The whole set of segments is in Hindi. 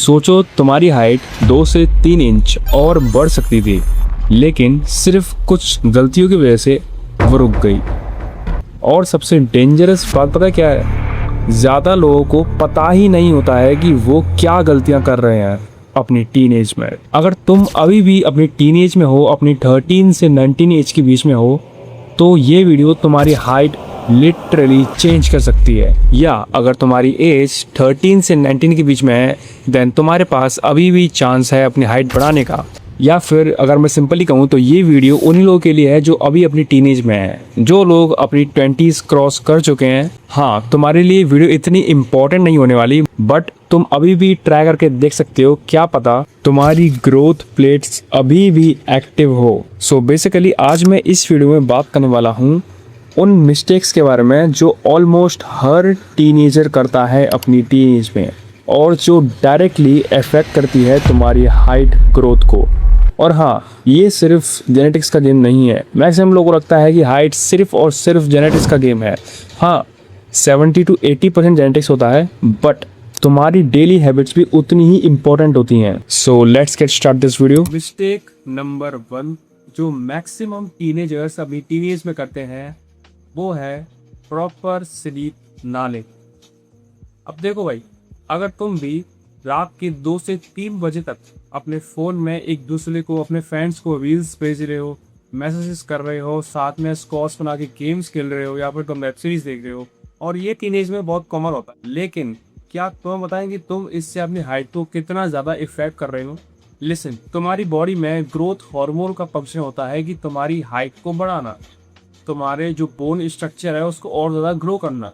सोचो तुम्हारी हाइट 2 से 3 इंच और बढ़ सकती थी, लेकिन सिर्फ कुछ गलतियों की वजह से वो रुक गई। और सबसे डेंजरस बात पता है क्या है? ज़्यादा लोगों को पता ही नहीं होता है कि वो क्या गलतियां कर रहे हैं अपनी टीनेज में। अगर तुम अभी भी अपनी टीनेज में हो, अपनी 13 से 19 एज के बीच में हो, तो ये वीडियो तुम्हारी हाइट लिटरली चेंज कर सकती है। या अगर तुम्हारी एज 13 से 19 के बीच में है, देन तुम्हारे पास अभी भी चांस है अपनी हाइट बढ़ाने का। या फिर अगर मैं सिंपली कहूँ तो ये वीडियो उन लोगों के लिए है जो अभी अपनी टीनेज में है, जो लोग अपनी 20s क्रॉस कर चुके हैं। हाँ, तुम्हारे लिए वीडियो इतनी इम्पोर्टेंट नहीं होने वाली, बट तुम अभी भी ट्राई करके देख सकते हो, क्या पता तुम्हारी ग्रोथ प्लेट्स अभी भी एक्टिव हो। सो बेसिकली आज मैं इस वीडियो में बात करने वाला हूँ उन मिस्टेक्स के बारे में जो ऑलमोस्ट हर टीनेजर करता है अपनी टीनेज में, और जो डायरेक्टली इफेक्ट करती है तुम्हारी हाइट ग्रोथ को। और हाँ, ये सिर्फ जेनेटिक्स का गेम नहीं है। मैक्सिमम लोगों को लगता है कि हाइट सिर्फ और सिर्फ जेनेटिक्स का गेम है। हाँ, 70 to 80% जेनेटिक्स होता है, बट तुम्हारी डेली हैबिट्स भी उतनी ही इम्पोर्टेंट होती हैं। So let's get start this video. Mistake number 1 जो मैक्सिमम टीनेजर्स अभी टीनेज में करते हैं, वो है प्रॉपर स्लीप ना ले। अब देखो भाई, अगर तुम भी रात के 2 से 3 बजे तक अपने फ़ोन में एक दूसरे को, अपने फ्रेंड्स को रील्स भेज रहे हो, मैसेजेस कर रहे हो, साथ में स्क्वाड्स बना के गेम्स खेल रहे हो, या फिर तुम वेब सीरीज देख रहे हो, और ये टीनेज में बहुत कॉमन होता है, लेकिन क्या तुम्हें बताएं कि तुम इससे अपनी हाइट को कितना ज़्यादा इफेक्ट कर रहे हो? लिसन, तुम्हारी बॉडी में ग्रोथ हार्मोन का फंक्शन होता है कि तुम्हारी हाइट को बढ़ाना, तुम्हारे जो बोन स्ट्रक्चर है उसको और ज़्यादा ग्रो करना।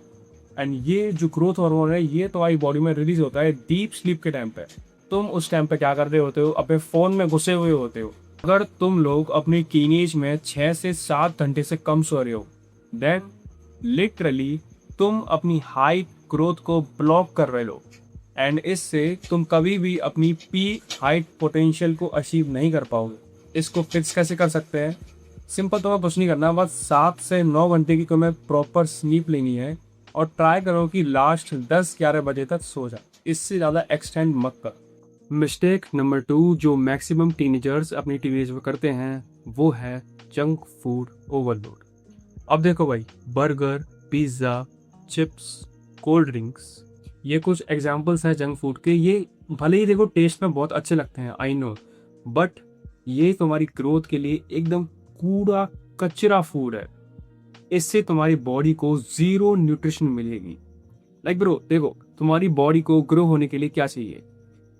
एंड ये जो ग्रोथ हार्मोन है, ये तुम्हारी बॉडी में रिलीज होता है डीप स्लीप के टाइम पे। तुम उस टाइम पे क्या कर रहे होते हो? अपने फ़ोन में घुसे हुए होते हो। अगर तुम लोग अपनी टीनेज में 6 से 7 घंटे से कम सो रहे हो, देन लिटरली तुम अपनी हाइट ग्रोथ को ब्लॉक कर रहे हो, एंड इससे तुम कभी भी अपनी पीक हाइट पोटेंशियल को अचीव नहीं कर पाओगे। इसको फिक्स कैसे कर सकते हैं? सिंपल, तुम्हें कुछ नहीं करना, बस 7 से 9 घंटे की तुम्हें प्रॉपर स्लीप लेनी है, और ट्राई करो कि लास्ट 10-11 बजे तक सो जाए, इससे ज़्यादा एक्सटेंड मत कर। मिस्टेक नंबर 2 जो मैक्सिमम टीनेजर्स अपनी टीनेज में करते हैं, वो है जंक फूड ओवरलोड। अब देखो भाई, burger, pizza, chips, cold drinks, ये कुछ एग्जांपल्स हैं जंक फूड के। ये भले ही देखो टेस्ट में बहुत अच्छे लगते हैं, आई नो, बट ये तुम्हारी ग्रोथ के लिए एकदम कूड़ा कचरा फूड है। इससे तुम्हारी बॉडी को ज़ीरो न्यूट्रिशन मिलेगी। लाइक ब्रो, देखो, तुम्हारी बॉडी को ग्रो होने के लिए क्या चाहिए?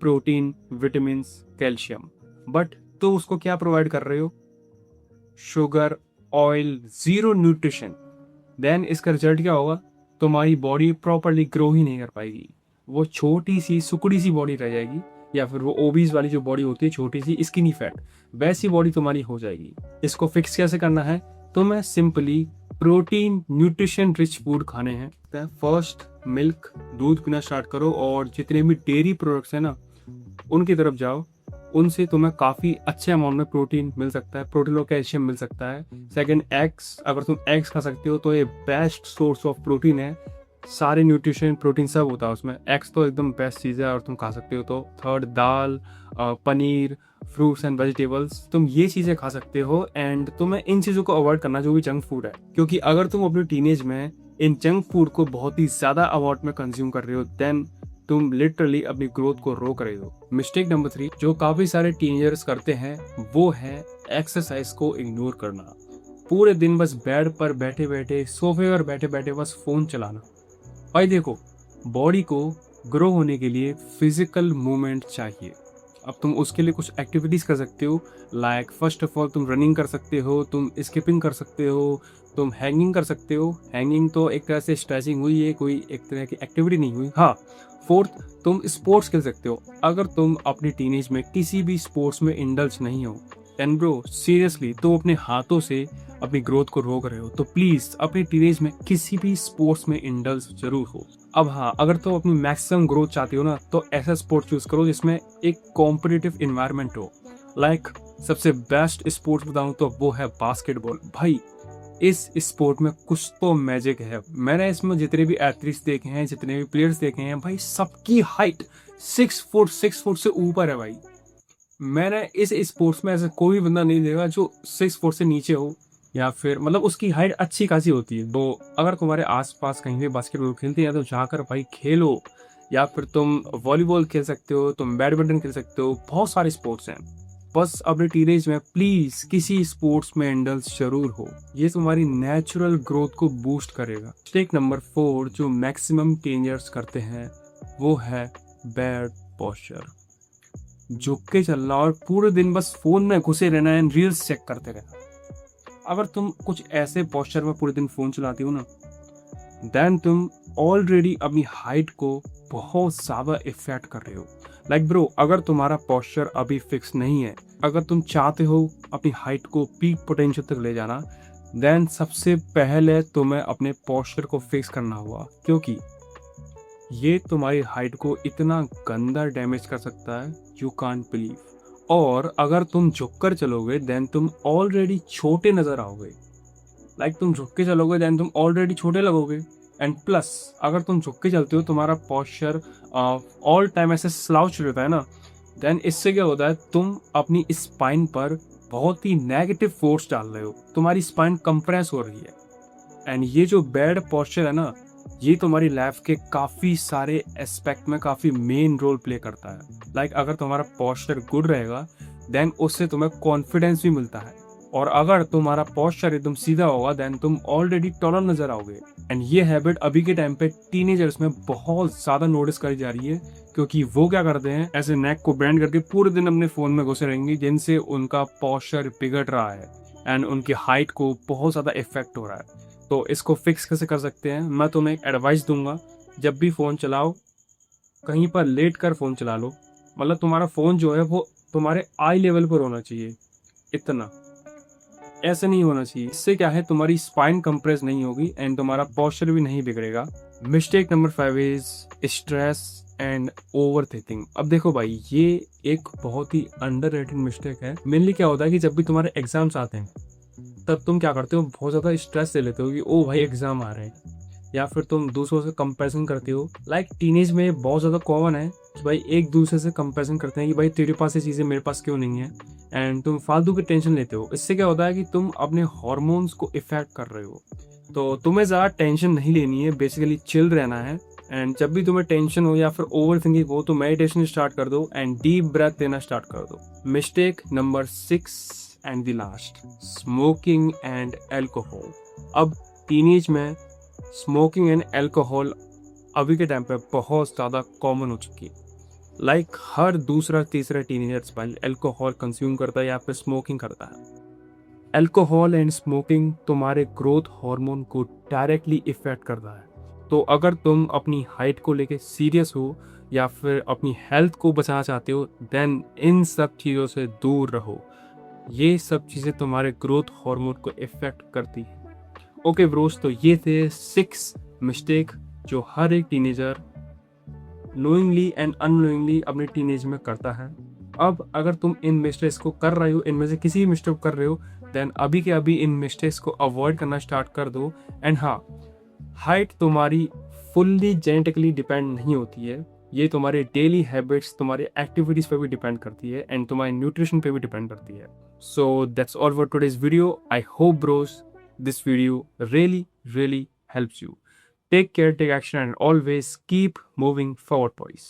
प्रोटीन, विटामिन्स, कैल्शियम, बट तो उसको क्या प्रोवाइड कर रहे हो? Sugar, oil, zero nutrition. Then इसका रिजल्ट क्या होगा? तुम्हारी बॉडी प्रॉपरली ग्रो ही नहीं कर पाएगी। वो छोटी सी सुकड़ी सी बॉडी रह जाएगी, या फिर वो ओबीज वाली जो बॉडी होती है, छोटी सी स्किनी फैट, वैसी बॉडी तुम्हारी हो जाएगी। इसको फिक्स कैसे करना है? तुम्हें simply protein nutrition rich food खाने हैं। फर्स्ट मिल्क, दूध पीना स्टार्ट करो, और जितने भी डेयरी प्रोडक्ट्स हैं ना, उनकी तरफ जाओ। उनसे तुम्हें काफ़ी अच्छे अमाउंट में प्रोटीन मिल सकता है, प्रोटीन और कैल्शियम मिल सकता है। सेकंड, एग्स, अगर तुम एग्स खा सकते हो तो ये बेस्ट सोर्स ऑफ प्रोटीन है। सारे न्यूट्रिशन, प्रोटीन सब होता है उसमें। एग्स तो एकदम बेस्ट चीज़ है और तुम खा सकते हो। तो third, dal, paneer, fruits and vegetables, तुम ये चीज़ें खा सकते हो। एंड तुम्हें इन चीज़ों को अवॉइड करना जो भी जंक फूड है, क्योंकि अगर तुम अपनी टीनेज में इन जंक फूड को बहुत ही ज़्यादा अमाउंट में कंज्यूम कर रहे हो, देन तुम लिटरली अपनी ग्रोथ को रोक रहे हो। मिस्टेक नंबर 3 जो काफ़ी सारे टीनेजर्स करते हैं, वो है एक्सरसाइज को इग्नोर करना। पूरे दिन बस बेड पर बैठे बैठे, सोफे पर बैठे बैठे बस फ़ोन चलाना। भाई देखो, बॉडी को ग्रो होने के लिए फिजिकल मूवमेंट चाहिए। अब तुम उसके लिए कुछ एक्टिविटीज़ कर सकते हो। लाइक फर्स्ट ऑफ ऑल, तुम रनिंग कर सकते हो, तुम स्किपिंग कर सकते हो, तुम हैंगिंग कर सकते हो। हैंगिंग तो एक तरह से स्ट्रेचिंग हुई है, कोई एक तरह की एक्टिविटी नहीं हुई। हाँ, फोर्थ, तुम स्पोर्ट्स खेल सकते हो। अगर तुम अपनी टीनेज में किसी भी स्पोर्ट्स में इंडल्ज नहीं हो, एंड ब्रो सीरियसली तो अपने हाथों से अपनी ग्रोथ को रोक रहे हो, तो प्लीज अपनी टीनेज में किसी भी स्पोर्ट्स में इंडल्ज जरूर हो। अब हाँ, अगर तुम अपनी मैक्सिमम ग्रोथ चाहते हो ना, तो ऐसा स्पोर्ट चूज करो जिसमें एक कॉम्पिटिटिव इन्वायरमेंट हो। लाइक सबसे बेस्ट स्पोर्ट्स बताऊं तो वो है बास्केटबॉल। भाई इस स्पोर्ट में कुछ तो मैजिक है। मैंने इसमें जितने भी एथलीट्स देखे हैं, जितने भी प्लेयर्स देखे हैं, भाई सबकी हाइट 6 फुट से ऊपर है भाई। मैंने इस स्पोर्ट्स में ऐसा कोई बंदा नहीं देखा जो 6 फुट से नीचे हो, या फिर मतलब उसकी हाइट अच्छी खासी होती है। तो अगर तुम्हारे आसपास कहीं भी बास्केटबॉल खेलते हैं तो जाकर भाई खेलो, या फिर तुम वॉलीबॉल खेल सकते हो, तुम बैडमिंटन खेल सकते हो, बहुत सारे स्पोर्ट्स हैं। बस अपने टीनेज में प्लीज किसी स्पोर्ट्स में इंडल्ज जरूर हो, ये तुम्हारी नेचुरल ग्रोथ को बूस्ट करेगा। स्टेक नंबर 4 जो मैक्सिमम टीनेजर्स करते हैं वो है बैड पोस्चर। झुक के चलना और पूरे दिन बस फोन में घुसे रहना एंड रील्स चेक करते रहना। अगर तुम कुछ ऐसे पोस्चर में पूरे दिन फोन चलाती हो ना, देन तुम ऑलरेडी अपनी हाइट को बहुत ज़्यादा इफेक्ट कर रहे हो। लाइक ब्रो, अगर तुम्हारा पोस्चर अभी फिक्स नहीं है, अगर तुम चाहते हो अपनी हाइट को पीक पोटेंशियल तक ले जाना, देन सबसे पहले तुम्हें अपने पोस्चर को फिक्स करना होगा, क्योंकि ये तुम्हारी हाइट को इतना गंदा डैमेज कर सकता है, यू कांट बिलीव। और अगर तुम झुककर चलोगे देन तुम ऑलरेडी छोटे नजर आओगे। लाइक तुम झुक के चलोगे देन तुम ऑलरेडी छोटे लगोगे। एंड प्लस अगर तुम झुक के चलते हो, तुम्हारा पॉस्चर ऑल टाइम ऐसे स्लाउच रहता है ना, देन इससे क्या होता है, तुम अपनी स्पाइन पर बहुत ही नेगेटिव फोर्स डाल रहे हो, तुम्हारी स्पाइन कंप्रेस हो रही है। एंड ये जो बैड पॉस्चर है ना, ये तुम्हारी लाइफ के काफ़ी सारे एस्पेक्ट में काफ़ी मेन रोल प्ले करता है। लाइक अगर तुम्हारा पॉस्चर गुड रहेगा देन उससे तुम्हें कॉन्फिडेंस भी मिलता है, और अगर तुम्हारा पॉस्चर एकदम सीधा होगा देन तुम ऑलरेडी टॉलर नजर आओगे। एंड ये हैबिट अभी के टाइम पे टीनेजर्स में बहुत ज़्यादा नोटिस करी जा रही है, क्योंकि वो क्या करते हैं, ऐसे नेक को बैंड करके पूरे दिन अपने फ़ोन में घुसे रहेंगे, जिनसे उनका पॉस्चर बिगड़ रहा है एंड उनकी हाइट को बहुत ज़्यादा इफेक्ट हो रहा है। तो इसको फिक्स कैसे कर सकते हैं, मैं तुम्हें एक एडवाइस दूंगा। जब भी फ़ोन चलाओ, कहीं पर लेट कर फ़ोन चला लो। मतलब तुम्हारा फ़ोन जो है वो तुम्हारे आई लेवल पर होना चाहिए, इतना ऐसे नहीं होना चाहिए। इससे क्या है, तुम्हारी स्पाइन कंप्रेस नहीं होगी एंड तुम्हारा पोस्चर भी नहीं बिगड़ेगा। Mistake number 5 is stress and over thinking. अब देखो भाई, ये एक बहुत ही अंडररेटेड मिस्टेक है। मेनली क्या होता है कि जब भी तुम्हारे एग्जाम्स आते हैं तब तुम क्या करते हो, बहुत ज़्यादा स्ट्रेस ले लेते हो कि ओ भाई एग्जाम आ रहे हैं, या फिर तुम दूसरों से कंपैरिजन करते हो। लाइक टीनेज में बहुत ज़्यादा कॉमन है कि भाई एक दूसरे से कंपैरिजन करते हैं कि भाई तेरे पास ये चीज़ें मेरे पास क्यों नहीं है, एंड तुम फालतू की टेंशन लेते हो। इससे क्या होता है कि तुम अपने हॉर्मोन्स को इफेक्ट कर रहे हो। तो तुम्हें ज़्यादा टेंशन नहीं लेनी है, बेसिकली चिल रहना है। एंड जब भी तुम्हें टेंशन हो या फिर ओवर थिंकिंग हो तो मेडिटेशन स्टार्ट कर दो एंड डीप ब्रेथ लेना स्टार्ट कर दो। Mistake number 6 and the last, smoking and alcohol. अब टीनेज में स्मोकिंग एंड एल्कोहल अभी के टाइम पे बहुत ज़्यादा कॉमन हो चुकी है। लाइक हर दूसरा तीसरा टीनेजर एल्कोहल कंज्यूम करता है या फिर स्मोकिंग करता है। एल्कोहल एंड स्मोकिंग तुम्हारे ग्रोथ हार्मोन को डायरेक्टली इफेक्ट करता है। तो अगर तुम अपनी हाइट को लेके सीरियस हो या फिर अपनी हेल्थ को बचाना चाहते हो, देन इन सब चीज़ों से दूर रहो। ये सब चीज़ें तुम्हारे ग्रोथ हार्मोन को इफेक्ट करती हैं। ओके ब्रोस, तो ये थे 6 मिस्टेक जो हर एक टीनेजर नोइंगली एंड अननोइंगली अपने टीनेज में करता है। अब अगर तुम इन मिस्टेक्स को कर रहे हो, इनमें से किसी भी मिस्टेक को कर रहे हो, देन अभी के अभी इन मिस्टेक्स को अवॉइड करना स्टार्ट कर दो। एंड हाँ, हाइट तुम्हारी फुल्ली जेनेटिकली डिपेंड नहीं होती है, ये तुम्हारे डेली हैबिट्स, तुम्हारे एक्टिविटीज़ पे भी डिपेंड करती है एंड तुम्हारे न्यूट्रिशन पे भी डिपेंड करती है। So that's all for today's video. I hope Bros this video really helps you. Take care, take action, and always keep moving forward, boys.